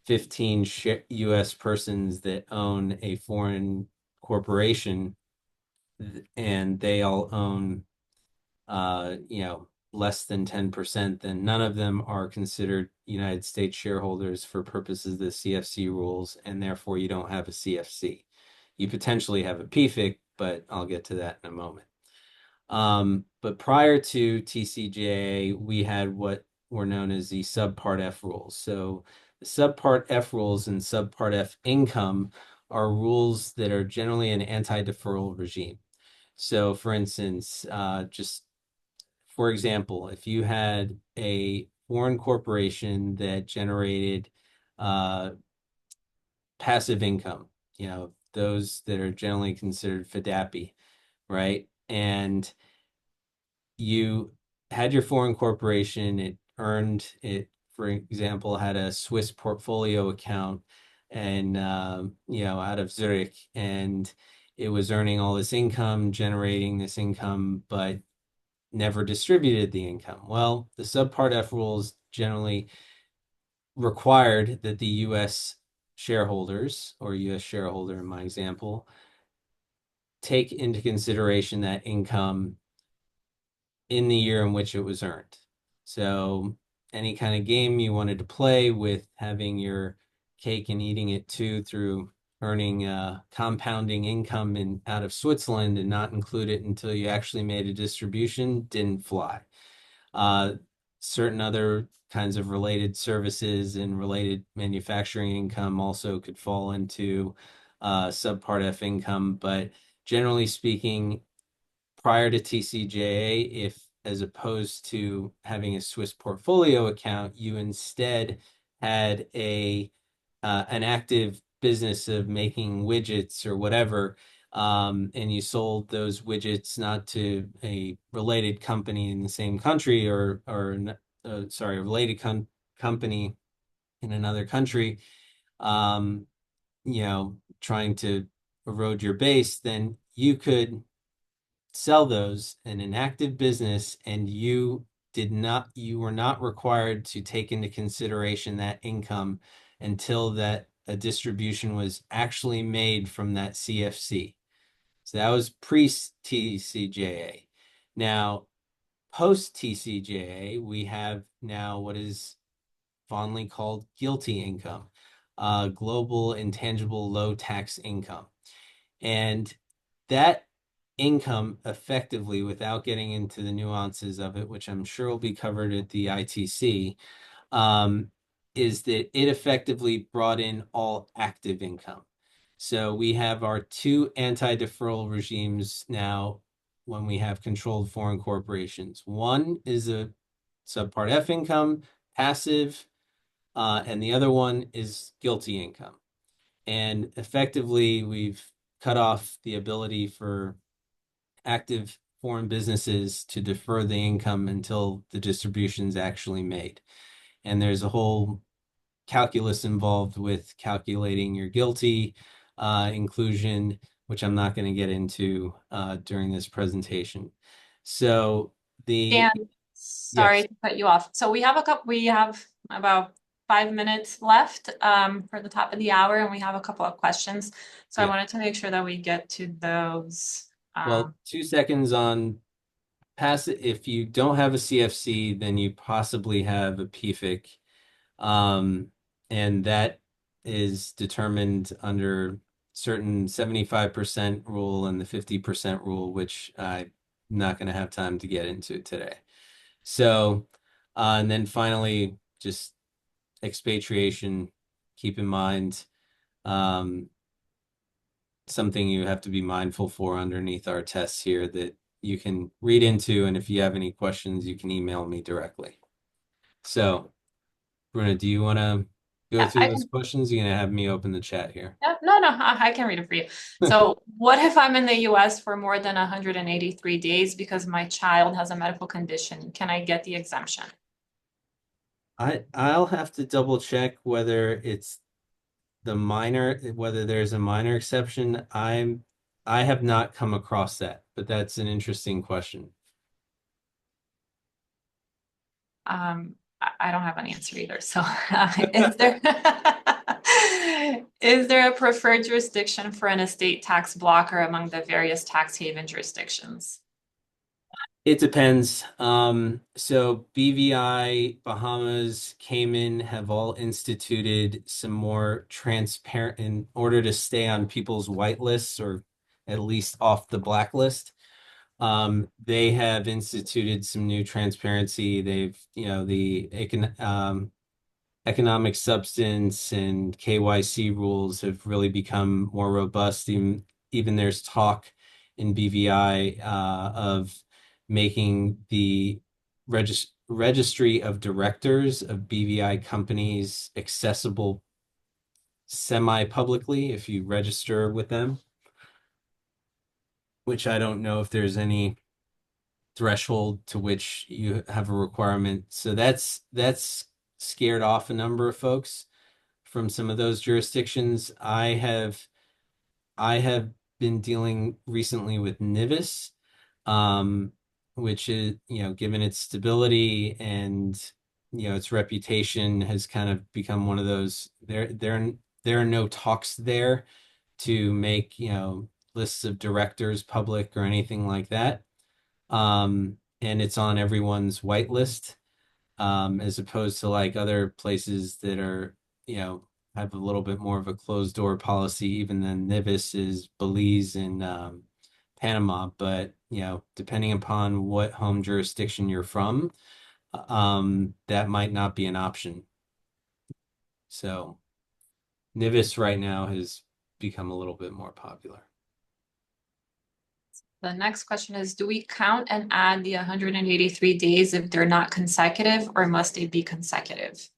15 U.S. persons that own a foreign corporation and they all own less than 10%, then none of them are considered United States shareholders for purposes of the CFC rules, and therefore you don't have a CFC. You potentially have a PFIC, but I'll get to that in a moment. But prior to TCJA, we had what were known as the Subpart F rules. So the Subpart F rules and Subpart F income are rules that are generally an anti-deferral regime. So, for instance, just for example, if you had a foreign corporation that generated uh, passive income, those that are generally considered FDAPI, right? And you had your foreign corporation, it earned it, for example, had a Swiss portfolio account and, out of Zurich, and it was earning all this income, generating this income, but never distributed the income. Well, the Subpart F rules generally required that the U.S. shareholders, or U.S. shareholder in my example, take into consideration that income in the year in which it was earned. So any kind of game you wanted to play with having your cake and eating it too through earning compounding income out of Switzerland and not include it until you actually made a distribution didn't fly. Uh, Certain other kinds of related services and related manufacturing income also could fall into Subpart F income, but generally speaking, prior to TCJA, if as opposed to having a Swiss portfolio account, you instead had an active business of making widgets or whatever, and you sold those widgets not to a related company in the same country or sorry, a related company in another country, um, trying to erode your base, then you could sell those in an active business, and you were not required to take into consideration that income until that a distribution was actually made from that CFC. So that was pre-TCJA. Now, post-TCJA, we have now what is fondly called GILTI income, global intangible low tax income. And that income effectively, without getting into the nuances of it, which I'm sure will be covered at the ITC, um, is that it effectively brought in all active income. So we have our two anti-deferral regimes now when we have controlled foreign corporations. One is a subpart F income, passive, and the other one is GILTI income. And effectively, we've cut off the ability for active foreign businesses to defer the income until the distribution is actually made. And there's a whole calculus involved with calculating your GILTI inclusion, which I'm not going to get into during this presentation. So Dan, yes, sorry to cut you off. So we have about 5 minutes left for the top of the hour, and we have a couple of questions. So I yeah. wanted to make sure that we get to those. Well, 2 seconds on passive. If you don't have a CFC, then you possibly have a PFIC. And that is determined under certain 75% rule and the 50% rule, which I'm not going to have time to get into today. So, and then finally, just expatriation, keep in mind, um, something you have to be mindful for underneath our tests here that you can read into. And if you have any questions, you can email me directly. So, Bruna, do you want to go Yeah, through I those can. questions? You're gonna have me open the chat here. Yeah, no, I can read it for you. So, what if I'm in the US for more than 183 days because my child has a medical condition? Can I get the exemption? I'll have to double check whether it's whether there's a minor exception. I have not come across that, but that's an interesting question. I don't have an answer either. So, is there is there a preferred jurisdiction for an estate tax blocker among the various tax haven jurisdictions? It depends. So BVI, Bahamas, Cayman have all instituted some more transparent in order to stay on people's white lists or at least off the blacklist. They have instituted some new transparency. They've, economic substance and KYC rules have really become more robust. Even there's talk in BVI of making the registry of directors of BVI companies accessible semi-publicly if you register with them, which I don't know if there's any threshold to which you have a requirement. So that's scared off a number of folks from some of those jurisdictions. I have been dealing recently with Nivis, um, which is, given its stability and its reputation has kind of become one of those there are no talks there to make, lists of directors public or anything like that. And it's on everyone's whitelist, as opposed to like other places that are, you know, have a little bit more of a closed door policy, even than Nivis is Belize and Panama. But, depending upon what home jurisdiction you're from, that might not be an option. So Nivis right now has become a little bit more popular. The next question is, do we count and add the 183 days if they're not consecutive, or must they be consecutive?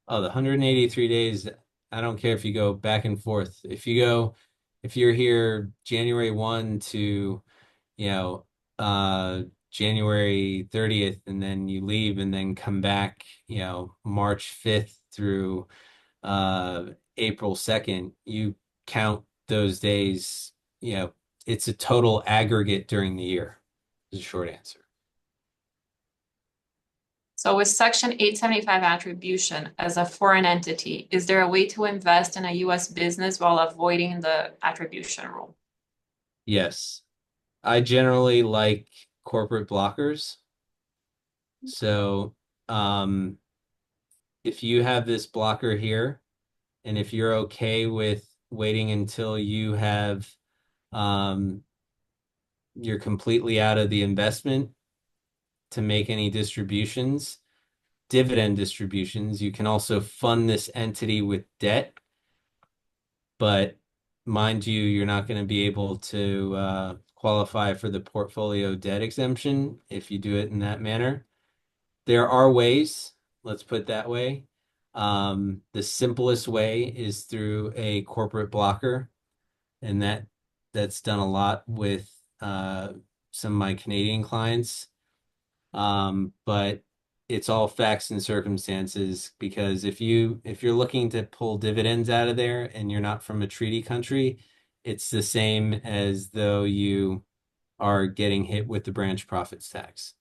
Oh, the 183 days, I don't care if you go back and forth. If you're here January 1 to, you know, January 30th and then you leave and then come back, March 5th through uh April 2nd, you count those days, it's a total aggregate during the year, is a short answer. So with Section 875 attribution as a foreign entity, is there a way to invest in a US business while avoiding the attribution rule? Yes. I generally like corporate blockers. So, um, if you have this blocker here, and if you're okay with waiting until um, you're completely out of the investment to make any distributions, dividend distributions, you can also fund this entity with debt, but mind you, you're not going to be able to qualify for the portfolio debt exemption if you do it in that manner. There are ways, let's put it that way. The simplest way is through a corporate blocker, and that's done a lot with some of my Canadian clients. But it's all facts and circumstances because if you're looking to pull dividends out of there and you're not from a treaty country, it's the same as though you are getting hit with the branch profits tax.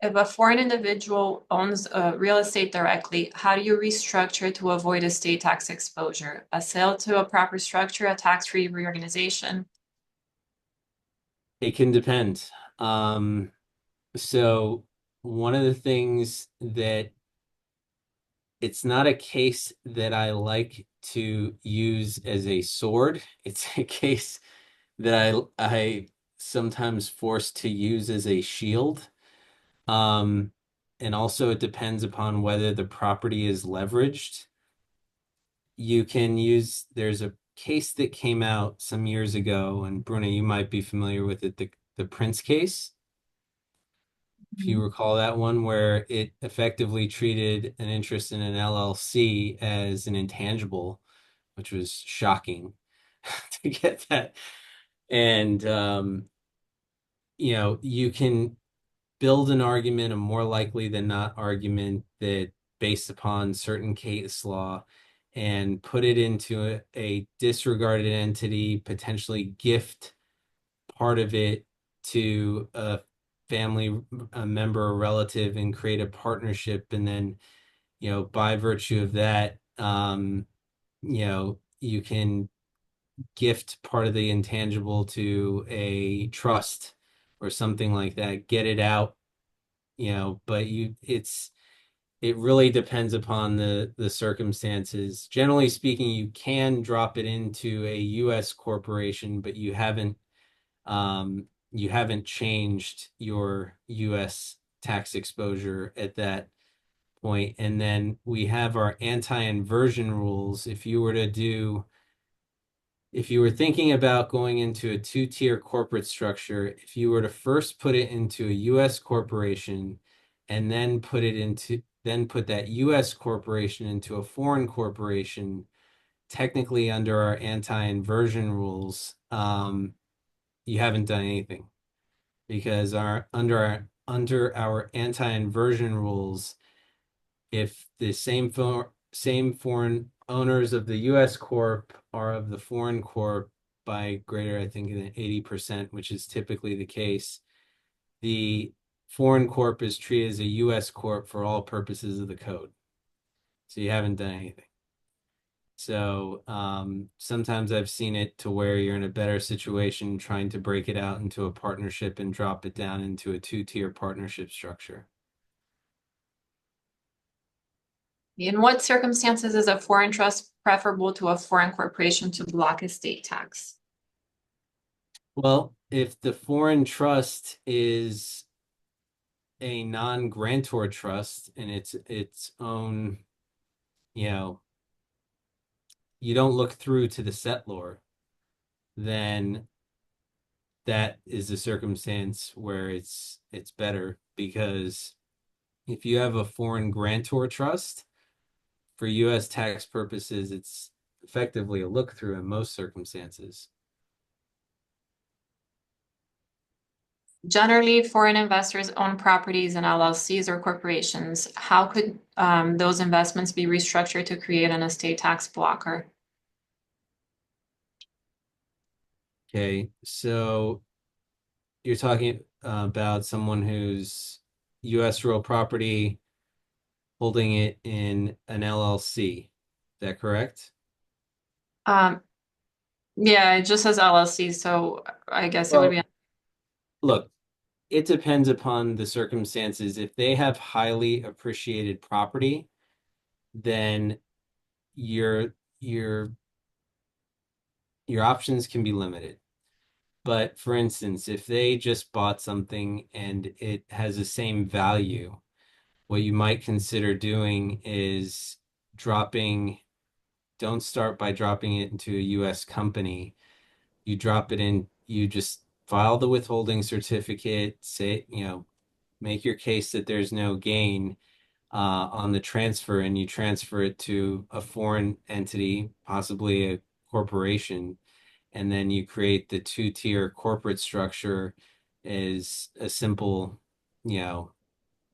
If a foreign individual owns real estate directly, how do you restructure to avoid estate tax exposure? A sale to a proper structure, a tax-free reorganization? It can depend. So one of the things that it's not a case that I like to use as a sword. It's a case that I sometimes force to use as a shield. Um, and also it depends upon whether the property is leveraged. There's a case that came out some years ago, and Bruna, you might be familiar with it, the Prince case. If you recall that one, where it effectively treated an interest in an LLC as an intangible, which was shocking to get that. And you can build an argument, a more likely than not argument that based upon certain case law and put it into a disregarded entity, potentially gift part of it to a family a member or relative and create a partnership, and then by virtue of that, you can gift part of the intangible to a trust or something like that, get it out, but it really depends upon the circumstances. Generally speaking, you can drop it into a US corporation, but you haven't changed your US tax exposure at that point. And then we have our anti-inversion rules. If you were thinking about going into a two-tier corporate structure, if you were to first put it into a US corporation and then put that US corporation into a foreign corporation, technically under our anti-inversion rules, you haven't done anything because under our anti-inversion rules, if the same foreign owners of the U.S. corp are of the foreign corp by greater, I think, than 80%, which is typically the case, the foreign corp is treated as a U.S. corp for all purposes of the code. So you haven't done anything. So sometimes I've seen it to where you're in a better situation trying to break it out into a partnership and drop it down into a two-tier partnership structure. In what circumstances is a foreign trust preferable to a foreign corporation to block estate tax? Well, if the foreign trust is a non-grantor trust and it's its own, you know, you don't look through to the settlor, then that is a circumstance where it's better because if you have a foreign grantor trust, for US tax purposes, it's effectively a look through in most circumstances. Generally, foreign investors own properties in LLCs or corporations. How could those investments be restructured to create an estate tax blocker? Okay, so you're talking about someone who's U.S. real property holding it in an LLC. Is that correct? Um, yeah, it just says LLC, so I guess it would be. Well, look, it depends upon the circumstances. If they have highly appreciated property, then your your your options can be limited. But for instance, if they just bought something and it has the same value, what you might consider doing is dropping, don't start by dropping it into a US company. You drop it in, you just file the withholding certificate, say, make your case that there's no gain on the transfer, and you transfer it to a foreign entity, possibly a corporation, and then you create the two-tier corporate structure is a simple, you know,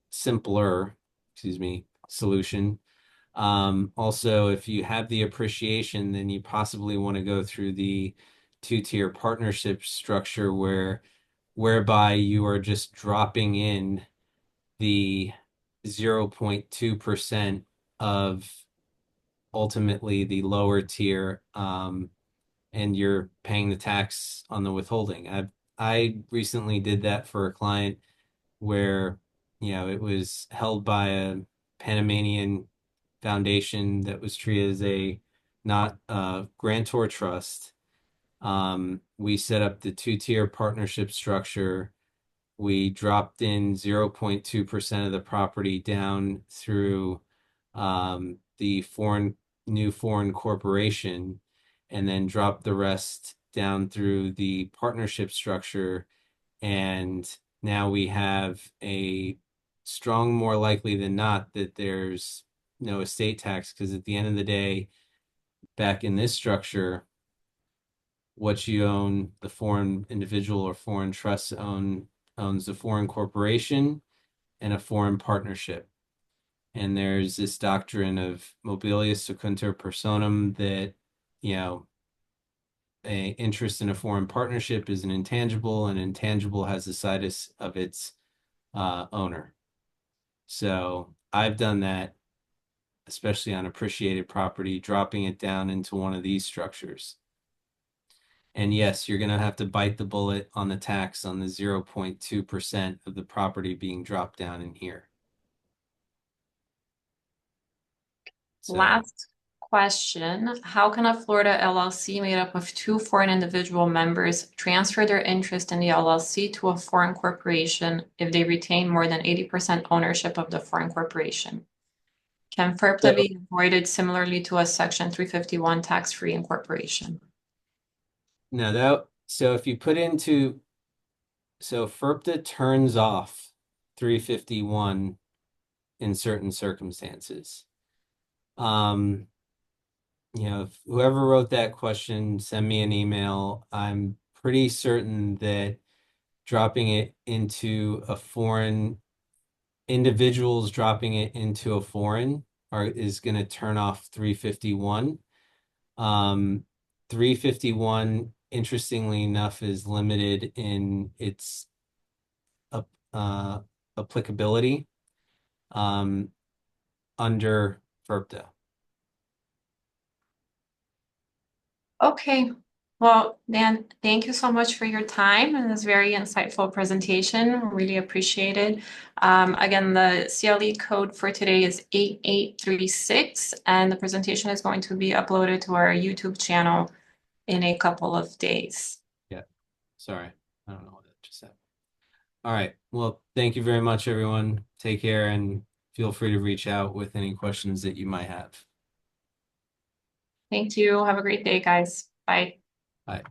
simpler, excuse me, solution. Also, if you have the appreciation, then you possibly want to go through the two-tier partnership structure whereby you are just dropping in the 0.2% of ultimately the lower tier, and you're paying the tax on the withholding. I recently did that for a client where, it was held by a Panamanian foundation that was treated as a not grantor trust. We set up the two-tier partnership structure. We dropped in 0.2% of the property down through the new foreign corporation, and then dropped the rest down through the partnership structure. And now we have a strong, more likely than not, that there's no estate tax, because at the end of the day, back in this structure, what you own, the foreign individual or foreign trust owns the foreign corporation and a foreign partnership. And there's this doctrine of mobilius secuntur personam that, a interest in a foreign partnership is an intangible, and intangible has the status of its owner. So I've done that, especially on appreciated property, dropping it down into one of these structures. And yes, you're going to have to bite the bullet on the tax on the 0.2% of the property being dropped down in here. So, Last question. How can a Florida LLC made up of two foreign individual members transfer their interest in the LLC to a foreign corporation if they retain more than 80% ownership of the foreign corporation? Can FERPTA so be avoided similarly to a Section 351 tax-free incorporation? now so if you put into, so FERPTA turns off 351 in certain circumstances. Um, if whoever wrote that question, send me an email. I'm pretty certain that dropping it into a foreign individuals dropping it into a foreign is going to turn off 351. 351, interestingly enough, is limited in its uh, applicability um, under FERPTA. Okay. Well, Dan, thank you so much for your time and this very insightful presentation. Really appreciate it. Again, the CLE code for today is 8836, and the presentation is going to be uploaded to our YouTube channel in a couple of days. Yeah, sorry. I don't know what that just said. All right. Well, thank you very much, everyone. Take care, and feel free to reach out with any questions that you might have. Thank you. Have a great day, guys. Bye. Bye.